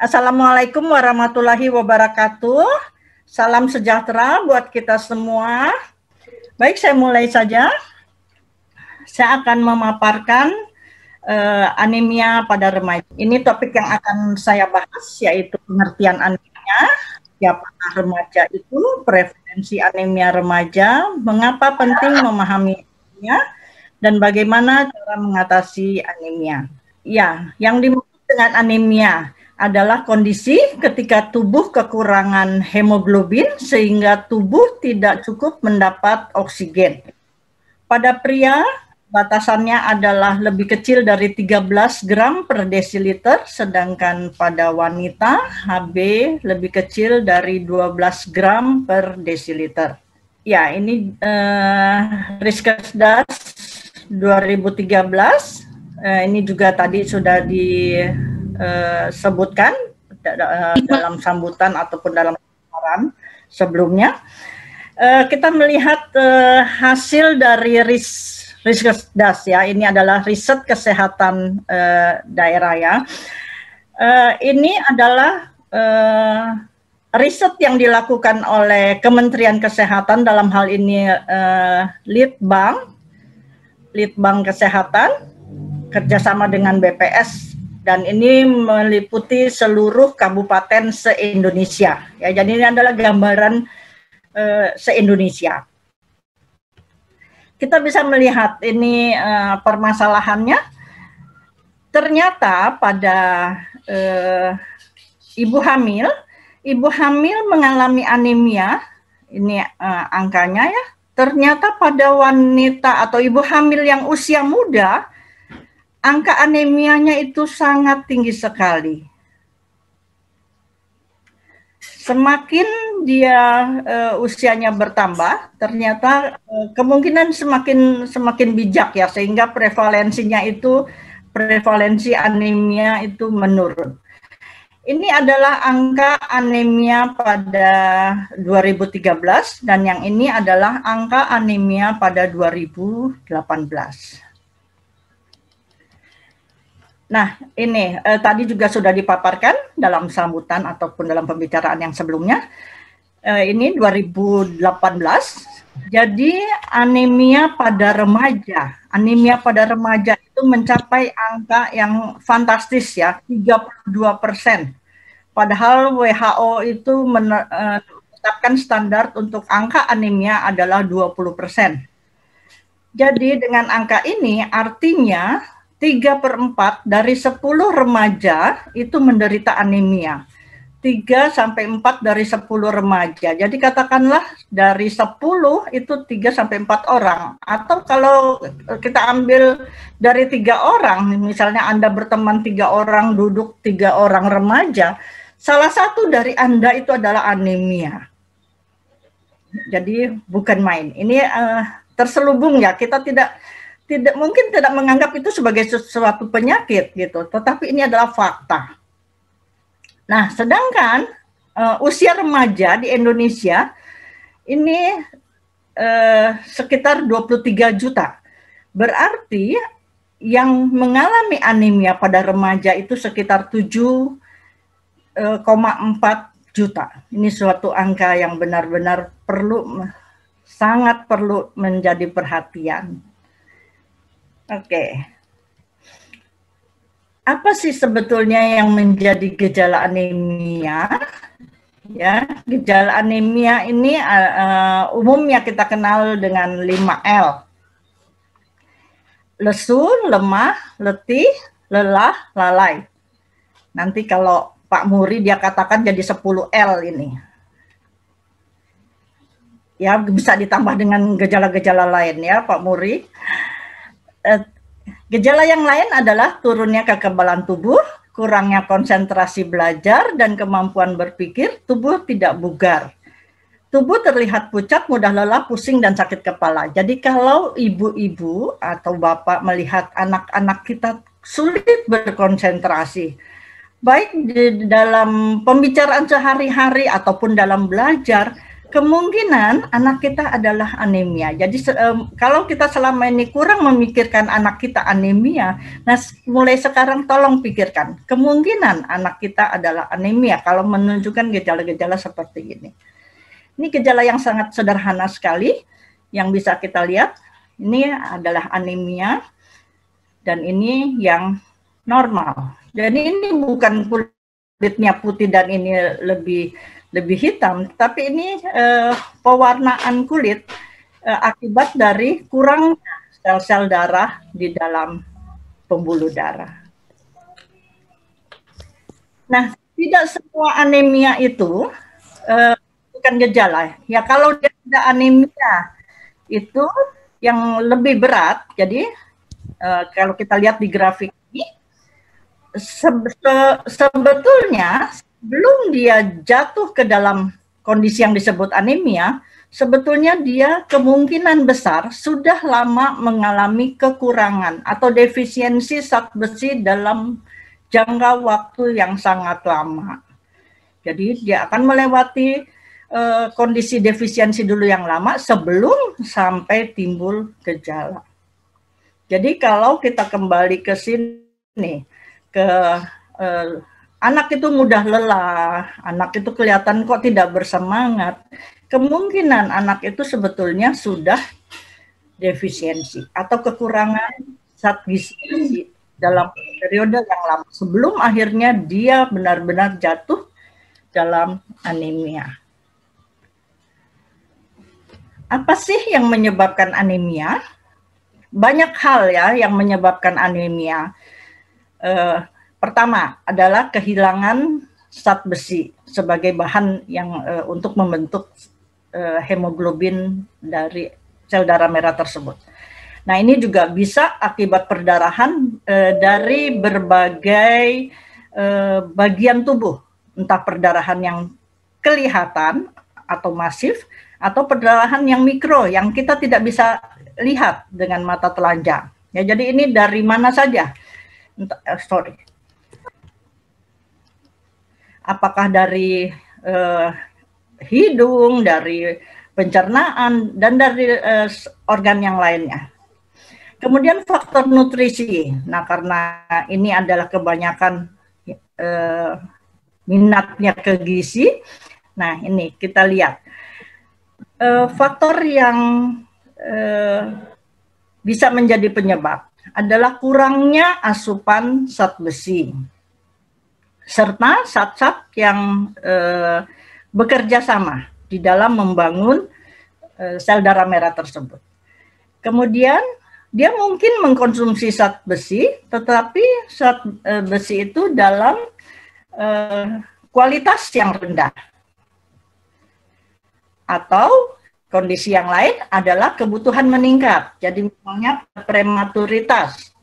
Assalamualaikum warahmatullahi wabarakatuh. Salam sejahtera buat kita semua. Baik, saya mulai saja. Saya akan memaparkan anemia pada remaja. Ini topik yang akan saya bahas, yaitu pengertian anemia, siapakah remaja itu, prevalensi anemia remaja, mengapa penting memahami anemia, dan bagaimana cara mengatasi anemia. Ya, yang dimaksud dengan anemia adalah kondisi ketika tubuh kekurangan hemoglobin sehingga tubuh tidak cukup mendapat oksigen. Pada pria, batasannya adalah lebih kecil dari 13 gram per desiliter, sedangkan pada wanita HB lebih kecil dari 12 gram per desiliter. Ya, ini Riskesdas 2013. Ini juga tadi sudah disebutkan dalam sambutan ataupun dalam paparan sebelumnya. Kita melihat hasil dari Riskesdas ya. Ini adalah riset kesehatan daerah ya. Ini adalah riset yang dilakukan oleh Kementerian Kesehatan, dalam hal ini Litbang Kesehatan kerjasama dengan BPS, dan ini meliputi seluruh kabupaten se-Indonesia. Ya, jadi ini adalah gambaran se-Indonesia. Kita bisa melihat ini permasalahannya. Ternyata pada ibu hamil mengalami anemia. Ini angkanya ya. Ternyata pada wanita atau ibu hamil yang usia muda, angka anemianya itu sangat tinggi sekali. Semakin dia usianya bertambah, ternyata kemungkinan semakin bijak ya, sehingga prevalensi anemia itu menurun. Ini adalah angka anemia pada 2013 dan yang ini adalah angka anemia pada 2018. Nah, ini tadi juga sudah dipaparkan dalam sambutan ataupun dalam pembicaraan yang sebelumnya. Ini 2018. Jadi anemia pada remaja itu mencapai angka yang fantastis ya, 32%. Padahal WHO itu menetapkan standar untuk angka anemia adalah 20%. Jadi dengan angka ini artinya 3/4 dari 10 remaja itu menderita anemia. 3-4 dari 10 remaja. Jadi katakanlah dari 10 itu 3-4 orang. Atau kalau kita ambil dari 3 orang, misalnya Anda berteman 3 orang, duduk 3 orang remaja, salah satu dari Anda itu adalah anemia. Jadi bukan main. Ini terselubung ya, kita mungkin tidak menganggap itu sebagai sesuatu penyakit gitu, tetapi ini adalah fakta. Nah, sedangkan usia remaja di Indonesia ini sekitar 23 juta. Berarti yang mengalami anemia pada remaja itu sekitar 7,4 juta. Ini suatu angka yang benar-benar sangat perlu menjadi perhatian. Oke. Apa sih sebetulnya yang menjadi gejala anemia? Ya, gejala anemia ini umumnya kita kenal dengan 5L. Lesu, lemah, letih, lelah, lalai. Nanti kalau Pak Muri dia katakan jadi 10L ini. Ya, bisa ditambah dengan gejala-gejala lain ya Pak Muri. Gejala yang lain adalah turunnya kekebalan tubuh, kurangnya konsentrasi belajar dan kemampuan berpikir, tubuh tidak bugar. Tubuh terlihat pucat, mudah lelah, pusing, dan sakit kepala. Jadi kalau ibu-ibu atau bapak melihat anak-anak kita sulit berkonsentrasi, baik di dalam pembicaraan sehari-hari ataupun dalam belajar, kemungkinan anak kita adalah anemia. Jadi kalau kita selama ini kurang memikirkan anak kita anemia, nah mulai sekarang tolong pikirkan, kemungkinan anak kita adalah anemia kalau menunjukkan gejala-gejala seperti ini. Ini gejala yang sangat sederhana sekali yang bisa kita lihat. Ini adalah anemia dan ini yang normal. Jadi ini bukan kulitnya putih dan ini lebih hitam, tapi ini pewarnaan kulit akibat dari kurang sel-sel darah di dalam pembuluh darah. Nah, tidak semua anemia itu bukan gejala. Ya, kalau dia ada anemia itu yang lebih berat. Jadi kalau kita lihat di grafik ini, sebetulnya sebelum dia jatuh ke dalam kondisi yang disebut anemia, sebetulnya dia kemungkinan besar sudah lama mengalami kekurangan atau defisiensi zat besi dalam jangka waktu yang sangat lama. Jadi dia akan melewati kondisi defisiensi dulu yang lama sebelum sampai timbul gejala. Jadi kalau kita kembali ke sini, ke anak itu mudah lelah, anak itu kelihatan kok tidak bersemangat, kemungkinan anak itu sebetulnya sudah defisiensi atau kekurangan zat gizi dalam periode yang lama sebelum akhirnya dia benar-benar jatuh dalam anemia. Apa sih yang menyebabkan anemia? Banyak hal ya yang menyebabkan anemia. Pertama adalah kehilangan zat besi sebagai bahan yang untuk membentuk hemoglobin dari sel darah merah tersebut. Nah, ini juga bisa akibat perdarahan dari berbagai bagian tubuh, entah perdarahan yang kelihatan atau masif, atau perdarahan yang mikro yang kita tidak bisa lihat dengan mata telanjang. Ya, jadi ini dari mana saja? Apakah dari hidung, dari pencernaan, dan dari organ yang lainnya. Kemudian faktor nutrisi. Nah, karena ini adalah kebanyakan minatnya ke gizi. Nah, ini kita lihat. Faktor yang bisa menjadi penyebab adalah kurangnya asupan zat besi serta zat-zat yang bekerja sama di dalam membangun sel darah merah tersebut. Kemudian dia mungkin mengkonsumsi zat besi, tetapi zat besi itu dalam kualitas yang rendah. Atau kondisi yang lain adalah kebutuhan meningkat. Jadi misalnya prematuritas,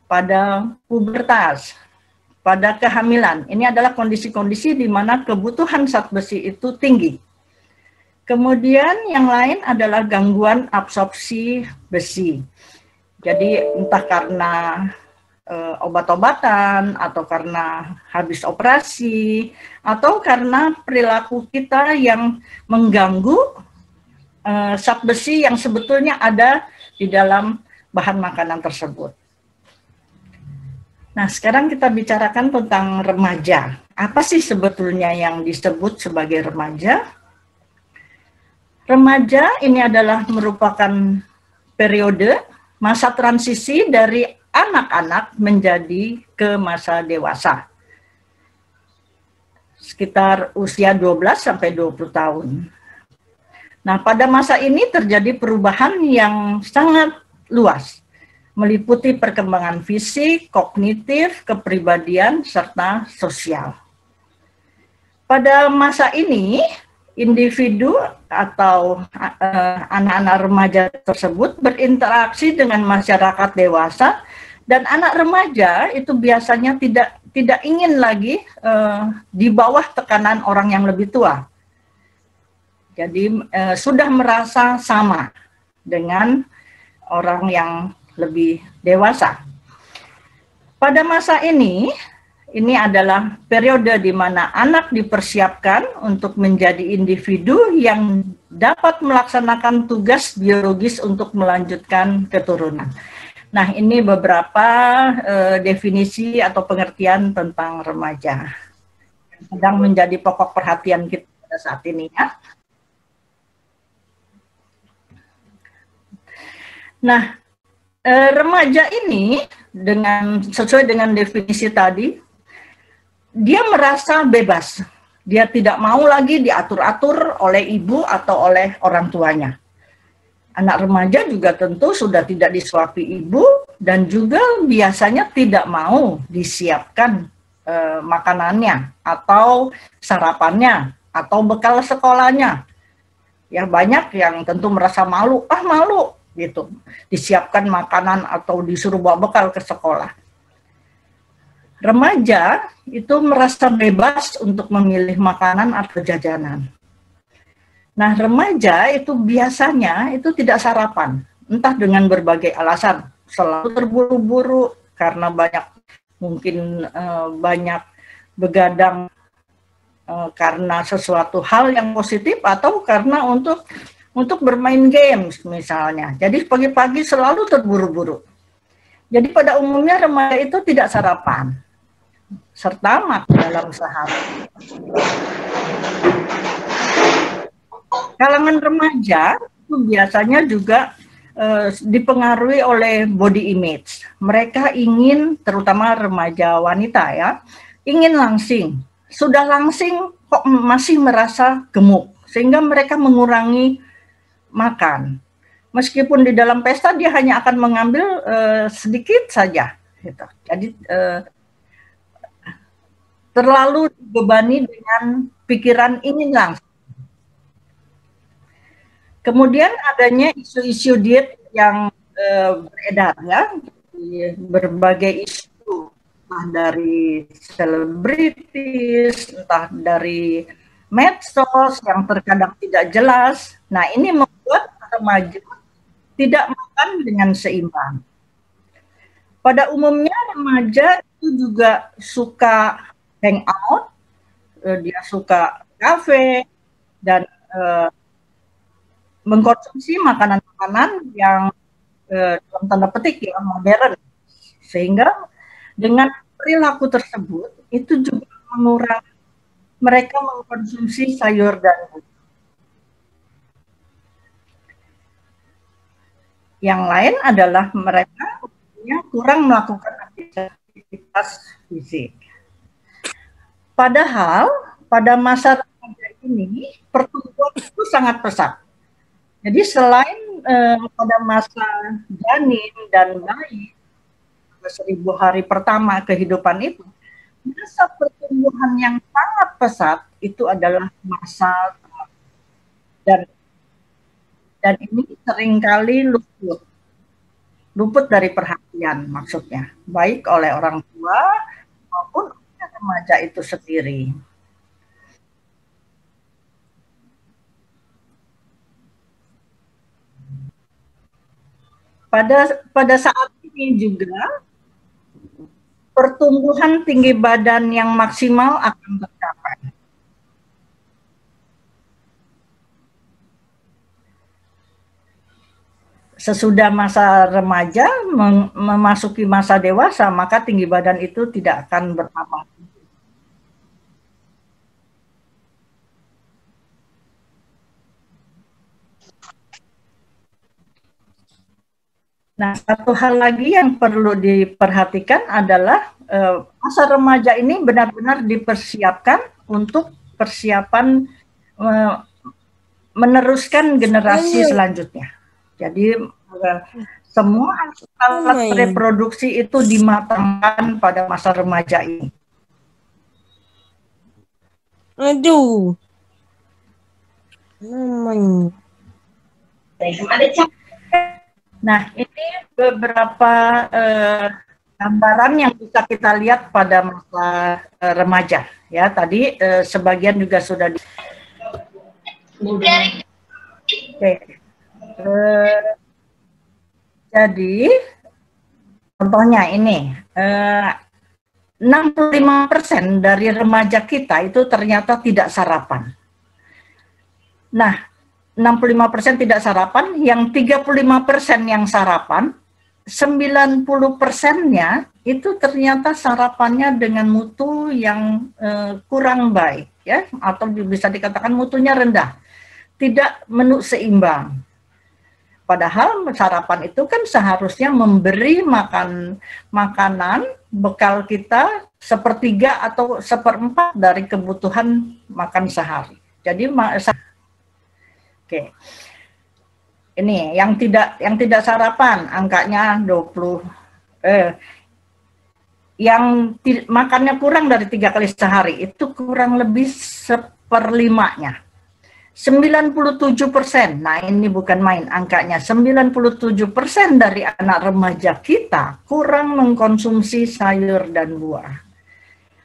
pada pubertas, pada kehamilan. Ini adalah kondisi-kondisi di mana kebutuhan zat besi itu tinggi. Kemudian yang lain adalah gangguan absorpsi besi. Jadi entah karena obat-obatan, atau karena habis operasi, atau karena perilaku kita yang mengganggu zat besi yang sebetulnya ada di dalam bahan makanan tersebut. Nah, sekarang kita bicarakan tentang remaja. Apa sih sebetulnya yang disebut sebagai remaja? Remaja ini adalah merupakan periode masa transisi dari anak-anak menjadi ke masa dewasa. Sekitar usia 12 sampai 20 tahun. Nah, pada masa ini terjadi perubahan yang sangat luas, meliputi perkembangan fisik, kognitif, kepribadian, serta sosial. Pada masa ini, individu atau anak-anak remaja tersebut berinteraksi dengan masyarakat dewasa, dan anak remaja itu biasanya tidak ingin lagi di bawah tekanan orang yang lebih tua. Jadi sudah merasa sama dengan orang yang lebih dewasa. Pada masa ini, ini adalah periode di mana anak dipersiapkan untuk menjadi individu yang dapat melaksanakan tugas biologis untuk melanjutkan keturunan. Nah, ini beberapa definisi atau pengertian tentang remaja yang sedang menjadi pokok perhatian kita pada saat ini ya. Nah, remaja ini sesuai dengan definisi tadi, dia merasa bebas. Dia tidak mau lagi diatur-atur oleh ibu atau oleh orang tuanya. Anak remaja juga tentu sudah tidak disuapi ibu dan juga biasanya tidak mau disiapkan makanannya atau sarapannya atau bekal sekolahnya. Ya, banyak yang tentu merasa malu, malu gitu, disiapkan makanan atau disuruh bawa bekal ke sekolah. Remaja itu merasa bebas untuk memilih makanan atau jajanan. Nah, remaja itu biasanya itu tidak sarapan, entah dengan berbagai alasan, selalu terburu-buru karena mungkin banyak begadang karena sesuatu hal yang positif atau karena untuk bermain games misalnya. Jadi pagi-pagi selalu terburu-buru. Jadi pada umumnya remaja itu tidak sarapan serta makan dalam sehari. Kalangan remaja itu biasanya juga dipengaruhi oleh body image. Mereka ingin, terutama remaja wanita ya, ingin langsing. Sudah langsing kok masih merasa gemuk, sehingga mereka mengurangi makan. Meskipun di dalam pesta dia hanya akan mengambil sedikit saja. Gitu. Jadi terlalu dibebani dengan pikiran ingin langsing. Kemudian adanya isu-isu diet yang beredar ya, berbagai isu, entah dari selebritis, entah dari medsos yang terkadang tidak jelas. Nah, ini membuat remaja tidak makan dengan seimbang. Pada umumnya remaja itu juga suka hangout, dia suka kafe dan mengkonsumsi makanan-makanan yang dalam tanda petik yang modern, sehingga dengan perilaku tersebut itu juga mengurangi mereka mengkonsumsi sayur dan buah. Yang lain adalah mereka yang kurang melakukan aktivitas fisik. Padahal pada masa remaja ini pertumbuhan itu sangat pesat. Jadi selain pada masa janin dan bayi, 1000 hari pertama kehidupan itu, masa pertumbuhan yang sangat pesat itu adalah masa dan ini seringkali luput dari perhatian maksudnya, baik oleh orang tua maupun oleh remaja itu sendiri. Pada saat ini juga pertumbuhan tinggi badan yang maksimal akan tercapai. Sesudah masa remaja memasuki masa dewasa, maka tinggi badan itu tidak akan bertambah. Nah, satu hal lagi yang perlu diperhatikan adalah masa remaja ini benar-benar dipersiapkan untuk persiapan meneruskan generasi selanjutnya. Jadi semua alat reproduksi itu dimatangkan pada masa remaja ini. Aduh. Nah, ini beberapa gambaran yang bisa kita lihat pada masa remaja. Ya, tadi sebagian juga sudah di. Oke. Jadi contohnya ini 65% dari remaja kita itu ternyata tidak sarapan. Nah, 65% tidak sarapan, yang 35% yang sarapan, 90%-nya itu ternyata sarapannya dengan mutu yang kurang baik, ya, atau bisa dikatakan mutunya rendah, tidak menu seimbang. Padahal sarapan itu kan seharusnya memberi makanan bekal kita sepertiga atau seperempat dari kebutuhan makan sehari. Jadi oke. Ini yang tidak sarapan angkanya 20 yang makannya kurang dari 3 kali sehari itu kurang lebih 1/5-nya. 97%, nah ini bukan main angkanya, 97% dari anak remaja kita kurang mengkonsumsi sayur dan buah.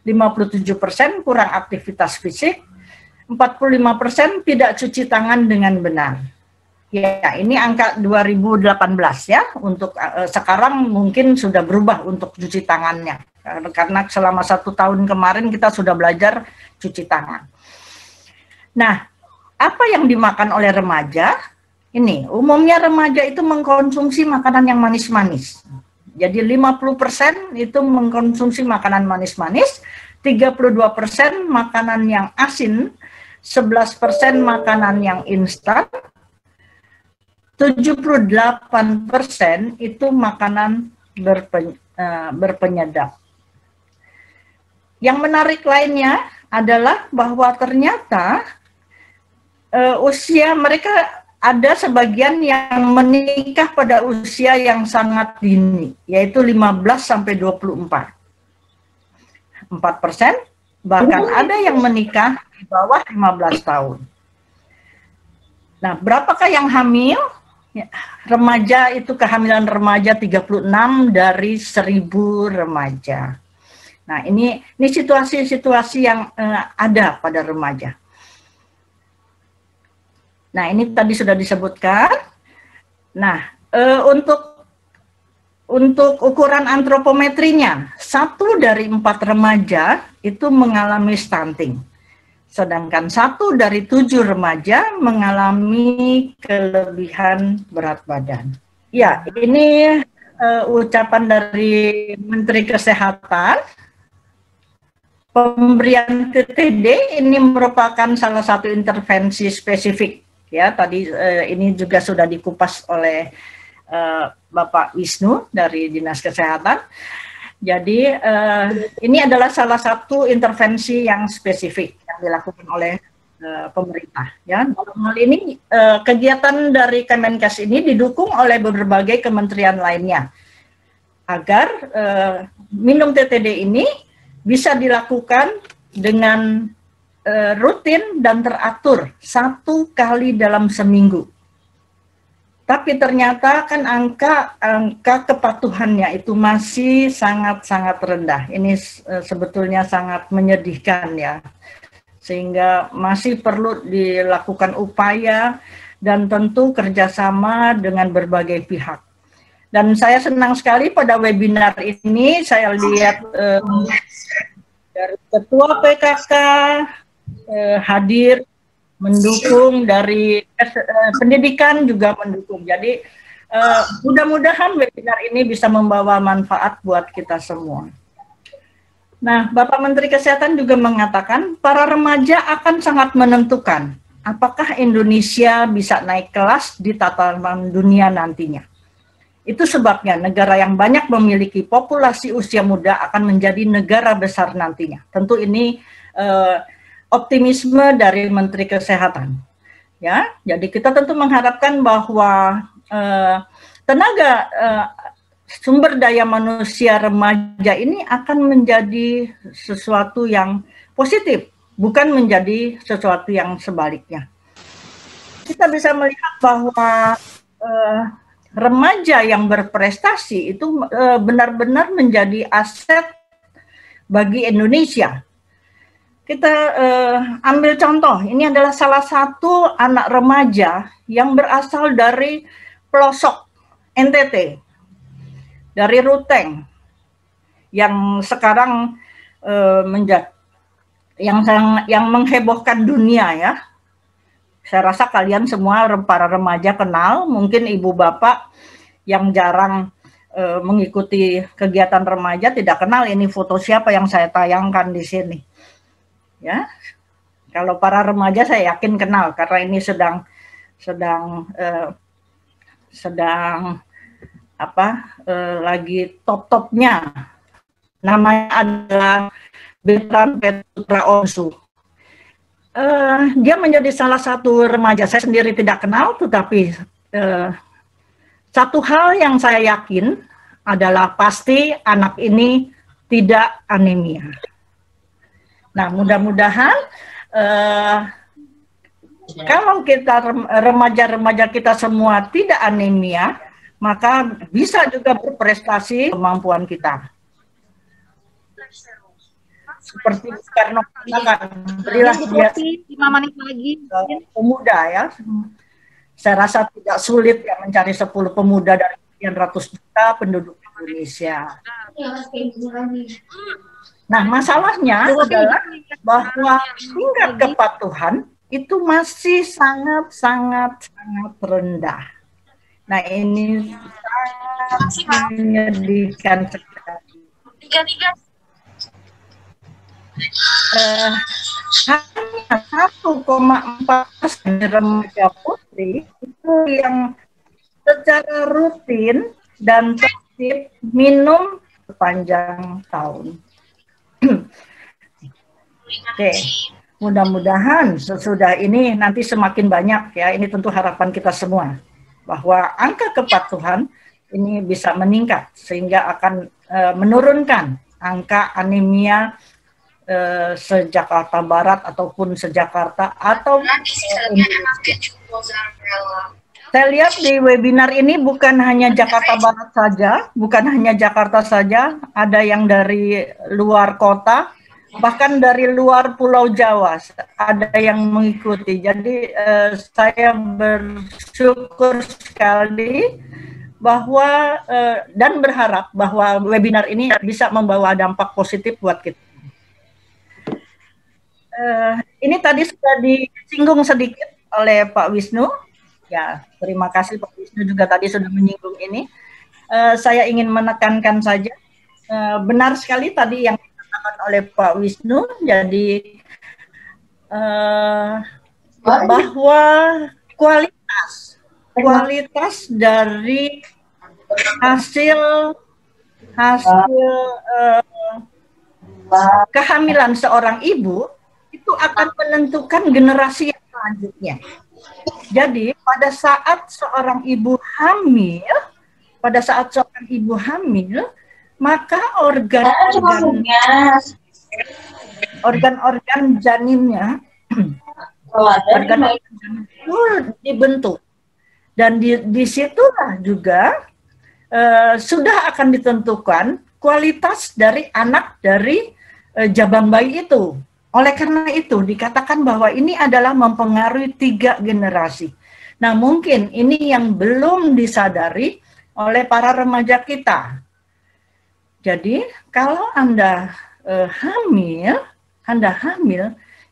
57% kurang aktivitas fisik, 45% tidak cuci tangan dengan benar. Ya, ini angka 2018 ya, untuk sekarang mungkin sudah berubah untuk cuci tangannya. Karena selama 1 tahun kemarin kita sudah belajar cuci tangan. Nah, apa yang dimakan oleh remaja? Ini, umumnya remaja itu mengkonsumsi makanan yang manis-manis. Jadi 50% itu mengkonsumsi makanan manis-manis, 32% makanan yang asin, 11% makanan yang instan, 78% itu makanan berpenyedap. Yang menarik lainnya adalah bahwa ternyata usia mereka ada sebagian yang menikah pada usia yang sangat dini, yaitu 15 sampai 24. 4%, bahkan ada yang menikah di bawah 15 tahun. Nah, berapakah yang hamil? Ya, remaja itu kehamilan remaja 36 dari 1000 remaja. Nah, ini situasi-situasi yang ada pada remaja. Nah, ini tadi sudah disebutkan. Nah, untuk ukuran antropometrinya, 1 dari 4 remaja itu mengalami stunting. Sedangkan 1 dari 7 remaja mengalami kelebihan berat badan. Ya, ini ucapan dari Menteri Kesehatan. Pemberian TTD ini merupakan salah satu intervensi spesifik. Ya, tadi ini juga sudah dikupas oleh Bapak Wisnu dari Dinas Kesehatan. Jadi ini adalah salah satu intervensi yang spesifik yang dilakukan oleh pemerintah. Ya, dalam hal ini kegiatan dari Kemenkes ini didukung oleh berbagai kementerian lainnya agar minum TTD ini bisa dilakukan dengan rutin dan teratur 1 kali dalam seminggu. Tapi ternyata kan angka kepatuhannya itu masih sangat-sangat rendah. Ini sebetulnya sangat menyedihkan ya. Sehingga masih perlu dilakukan upaya dan tentu kerjasama dengan berbagai pihak. Dan saya senang sekali pada webinar ini saya lihat dari Ketua PKK hadir, mendukung, dari pendidikan juga mendukung. Jadi mudah-mudahan webinar ini bisa membawa manfaat buat kita semua. Nah, Bapak Menteri Kesehatan juga mengatakan para remaja akan sangat menentukan apakah Indonesia bisa naik kelas di tatanan dunia nantinya. Itu sebabnya negara yang banyak memiliki populasi usia muda akan menjadi negara besar nantinya. Tentu ini optimisme dari Menteri Kesehatan. Ya, jadi kita tentu mengharapkan bahwa tenaga sumber daya manusia remaja ini akan menjadi sesuatu yang positif, bukan menjadi sesuatu yang sebaliknya. Kita bisa melihat bahwa remaja yang berprestasi itu benar-benar menjadi aset bagi Indonesia. Kita ambil contoh, ini adalah salah satu anak remaja yang berasal dari pelosok NTT, dari Ruteng, yang sekarang yang menghebohkan dunia ya. Saya rasa kalian semua para remaja kenal, mungkin ibu bapak yang jarang mengikuti kegiatan remaja tidak kenal ini foto siapa yang saya tayangkan di sini. Ya, kalau para remaja saya yakin kenal karena ini sedang lagi top-topnya. Namanya adalah Bertrand Petra Onsu. Dia menjadi salah satu remaja, saya sendiri tidak kenal, tetapi satu hal yang saya yakin adalah pasti anak ini tidak anemia. Nah, mudah-mudahan kalau kita remaja-remaja kita semua tidak anemia, maka bisa juga berprestasi kemampuan kita. Seperti Soekarno katakan, berilah dia 5 menit lagi pemuda ya. Saya rasa tidak sulit ya mencari 10 pemuda dari sekian ratus juta penduduk Indonesia. Nah, masalahnya adalah bahwa tingkat kepatuhan itu masih sangat rendah. Nah, ini sangat menyedihkan sekali. Hanya 1,4% remaja putri itu yang secara rutin dan tertib minum sepanjang tahun. Oke, mudah-mudahan sesudah ini nanti semakin banyak ya, ini tentu harapan kita semua bahwa angka kepatuhan ini bisa meningkat sehingga akan menurunkan angka anemia se-Jakarta Barat ataupun se-Jakarta atau Indonesia. Saya lihat di webinar ini bukan hanya Jakarta Barat saja, bukan hanya Jakarta saja, ada yang dari luar kota, bahkan dari luar Pulau Jawa ada yang mengikuti. Jadi saya bersyukur sekali bahwa dan berharap bahwa webinar ini bisa membawa dampak positif buat kita. Ini tadi sudah disinggung sedikit oleh Pak Wisnu. Ya, terima kasih Pak Wisnu juga tadi sudah menyinggung ini. Saya ingin menekankan saja, benar sekali tadi yang dikatakan oleh Pak Wisnu, jadi bahwa kualitas dari hasil kehamilan seorang ibu itu akan menentukan generasi yang selanjutnya. Jadi pada saat seorang ibu hamil, maka organ-organ janinnya itu dibentuk, dan disitulah juga sudah akan ditentukan kualitas dari anak dari jabang bayi itu. Oleh karena itu dikatakan bahwa ini adalah mempengaruhi 3 generasi. Nah, mungkin ini yang belum disadari oleh para remaja kita. Jadi kalau Anda hamil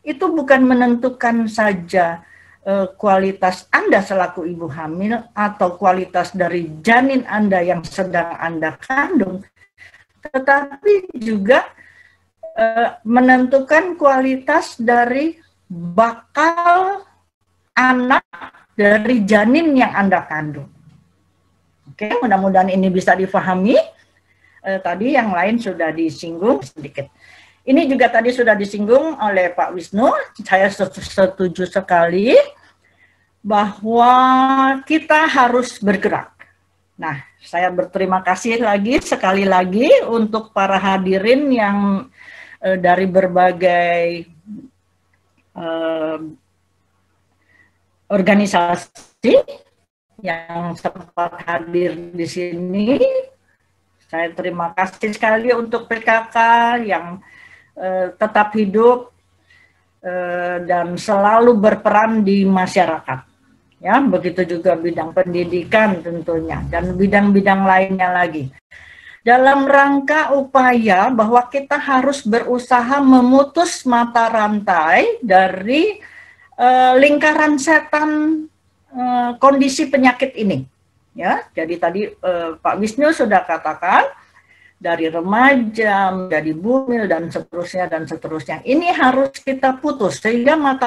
itu bukan menentukan saja kualitas Anda selaku ibu hamil atau kualitas dari janin Anda yang sedang Anda kandung, tetapi juga menentukan kualitas dari bakal anak dari janin yang Anda kandung. Oke, mudah-mudahan ini bisa difahami. Tadi yang lain sudah disinggung sedikit. Ini juga tadi sudah disinggung oleh Pak Wisnu. Saya setuju sekali bahwa kita harus bergerak. Nah, saya berterima kasih sekali lagi untuk para hadirin yang dari berbagai organisasi yang sempat hadir di sini. Saya terima kasih sekali untuk PKK yang tetap hidup dan selalu berperan di masyarakat. Ya, begitu juga bidang pendidikan tentunya dan bidang-bidang lainnya lagi. dalam rangka upaya bahwa kita harus berusaha memutus mata rantai dari lingkaran setan kondisi penyakit ini. Ya, jadi tadi Pak Wisnu sudah katakan dari remaja, menjadi bumil dan seterusnya. Ini harus kita putus sehingga mata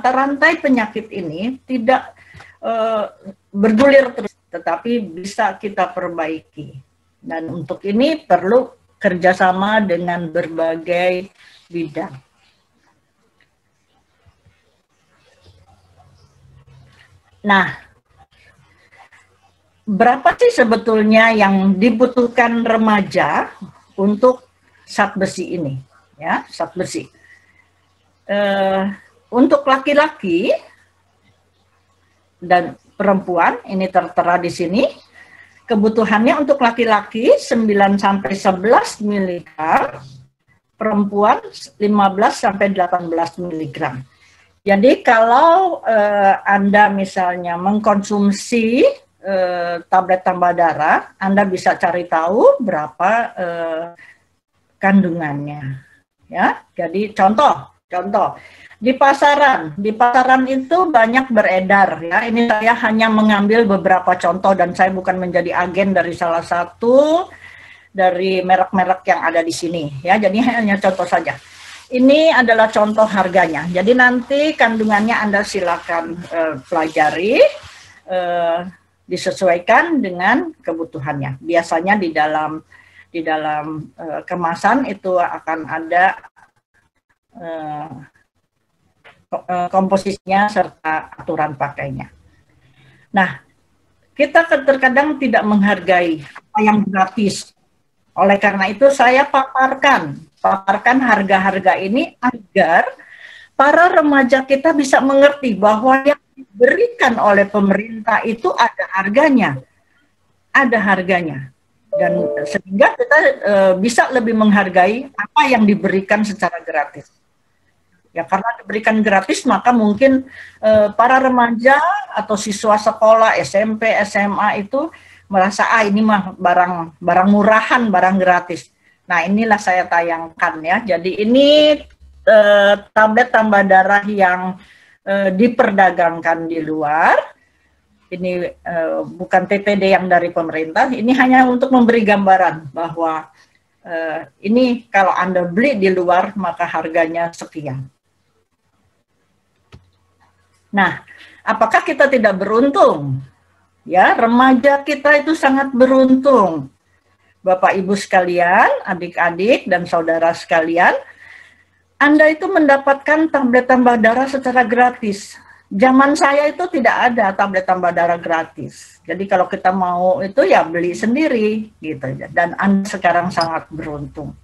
rantai penyakit ini tidak bergulir terus, tetapi bisa kita perbaiki. Dan untuk ini perlu kerjasama dengan berbagai bidang. Nah, berapa sih sebetulnya yang dibutuhkan remaja untuk zat besi ini? Ya, zat besi. Untuk laki-laki dan perempuan, ini tertera di sini. Kebutuhannya untuk laki-laki 9 sampai 11 mg, perempuan 15 sampai 18 mg. Jadi kalau Anda misalnya mengkonsumsi tablet tambah darah, Anda bisa cari tahu berapa kandungannya. Ya, jadi contoh di pasaran itu banyak beredar ya. Ini saya hanya mengambil beberapa contoh dan saya bukan menjadi agen dari salah satu dari merek-merek yang ada di sini ya. Jadi hanya contoh saja. Ini adalah contoh harganya. Jadi nanti kandungannya Anda silakan pelajari, disesuaikan dengan kebutuhannya. Biasanya di dalam kemasan itu akan ada komposisinya serta aturan pakainya. Nah, kita terkadang tidak menghargai apa yang gratis. Oleh karena itu saya paparkan harga-harga ini agar para remaja kita bisa mengerti bahwa yang diberikan oleh pemerintah itu ada harganya. Dan sehingga kita bisa lebih menghargai apa yang diberikan secara gratis. Ya, karena diberikan gratis maka mungkin para remaja atau siswa sekolah SMP, SMA itu merasa ini mah barang murahan, barang gratis. Nah, inilah saya tayangkan ya. Jadi ini tablet tambah darah yang diperdagangkan di luar. Ini bukan TPD yang dari pemerintah. Ini hanya untuk memberi gambaran bahwa ini kalau Anda beli di luar maka harganya sekian. Nah, apakah kita tidak beruntung? Ya, remaja kita itu sangat beruntung. Bapak Ibu sekalian, adik-adik dan saudara sekalian, Anda itu mendapatkan tablet tambah darah secara gratis. Zaman saya itu tidak ada tablet tambah darah gratis. Jadi kalau kita mau itu ya beli sendiri gitu. Dan Anda sekarang sangat beruntung.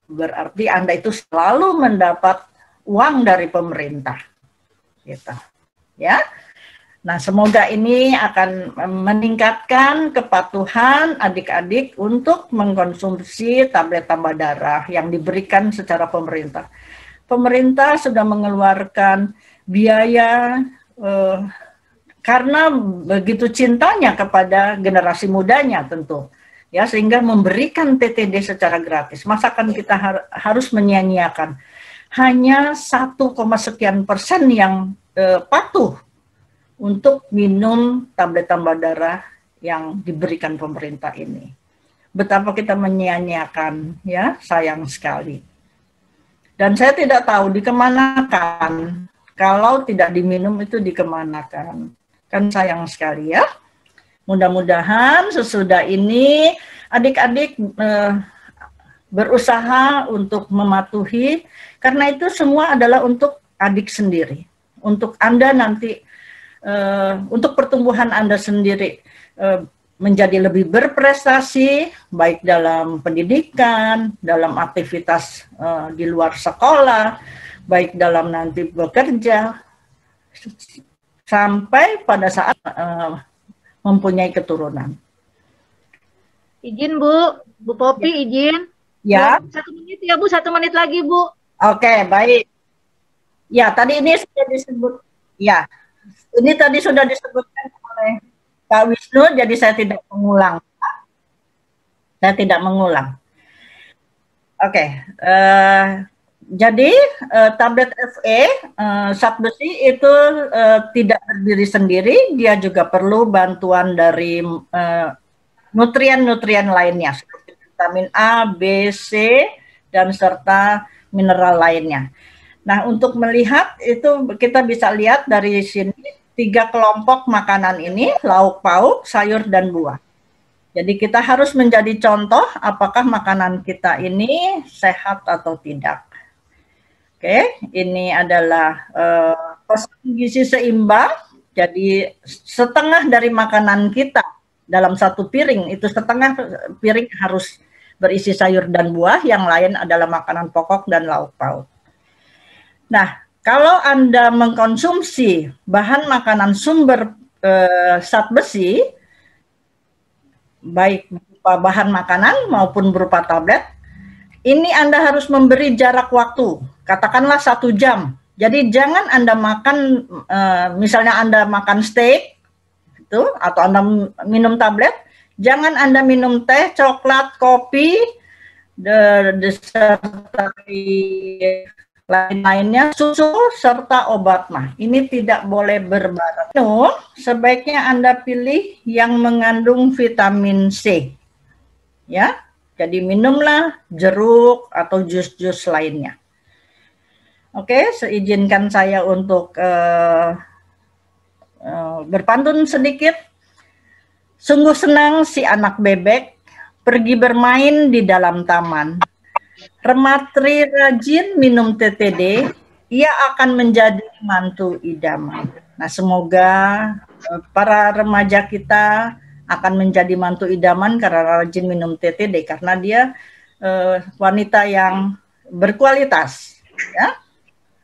Berarti Anda itu selalu mendapat uang dari pemerintah. Gitu. Ya. Nah, semoga ini akan meningkatkan kepatuhan adik-adik untuk mengkonsumsi tablet tambah darah yang diberikan secara pemerintah. Pemerintah sudah mengeluarkan biaya karena begitu cintanya kepada generasi mudanya tentu. Ya, sehingga memberikan TTD secara gratis. Masakan kita harus menyia-nyiakan. Hanya 1,sekian persen yang patuh untuk minum tablet tambah darah yang diberikan pemerintah ini. Betapa kita menyia-nyiakan, ya, sayang sekali. Dan saya tidak tahu dikemanakan, kalau tidak diminum itu dikemanakan. Kan sayang sekali ya. Mudah-mudahan sesudah ini adik-adik berusaha untuk mematuhi, karena itu semua adalah untuk adik sendiri. Untuk Anda nanti, untuk pertumbuhan Anda sendiri menjadi lebih berprestasi, baik dalam pendidikan, dalam aktivitas di luar sekolah, baik dalam nanti bekerja, sampai pada saat mempunyai keturunan. Izin Bu Popi, izin. Ya. 1 menit ya Bu, 1 menit lagi Bu. Oke, baik. Ya, tadi ini sudah disebut. Ya, ini tadi sudah disebutkan oleh Pak Wisnu, jadi saya tidak mengulang. Saya tidak mengulang. Oke, jadi tablet FE zat besi itu tidak berdiri sendiri, dia juga perlu bantuan dari nutrien-nutrien lainnya seperti vitamin A, B, C, dan serta mineral lainnya. Nah, untuk melihat itu kita bisa lihat dari sini 3 kelompok makanan ini, lauk pauk, sayur, dan buah. Jadi kita harus menjadi contoh apakah makanan kita ini sehat atau tidak. Oke, ini adalah pesan gizi seimbang. Jadi setengah dari makanan kita dalam satu piring, itu setengah piring harus berisi sayur dan buah, yang lain adalah makanan pokok dan lauk pauk. Nah, kalau Anda mengkonsumsi bahan makanan sumber zat besi, baik berupa bahan makanan maupun berupa tablet, ini Anda harus memberi jarak waktu, katakanlah 1 jam. Jadi jangan Anda makan, misalnya Anda makan steak, itu, atau Anda minum tablet, jangan Anda minum teh, coklat, kopi, lain-lainnya, susu, serta obat mah. Ini tidak boleh berbareng. Sebaiknya Anda pilih yang mengandung vitamin C. Ya, jadi minumlah jeruk atau jus-jus lainnya. Oke, seizinkan saya untuk berpantun sedikit. Sungguh senang si anak bebek pergi bermain di dalam taman. Rematri rajin minum TTD, ia akan menjadi mantu idaman. Nah, semoga para remaja kita akan menjadi mantu idaman karena rajin minum TTD, karena dia wanita yang berkualitas. Ya,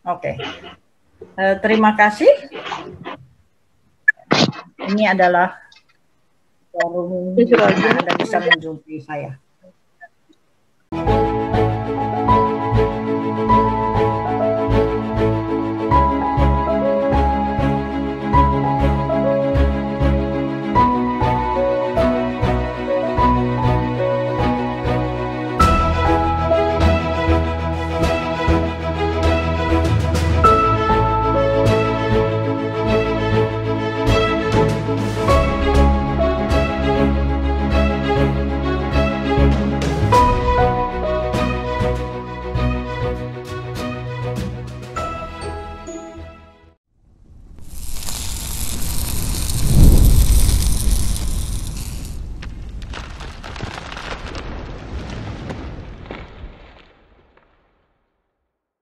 oke. Terima kasih. Ini adalah forum yang Anda bisa menjumpai saya.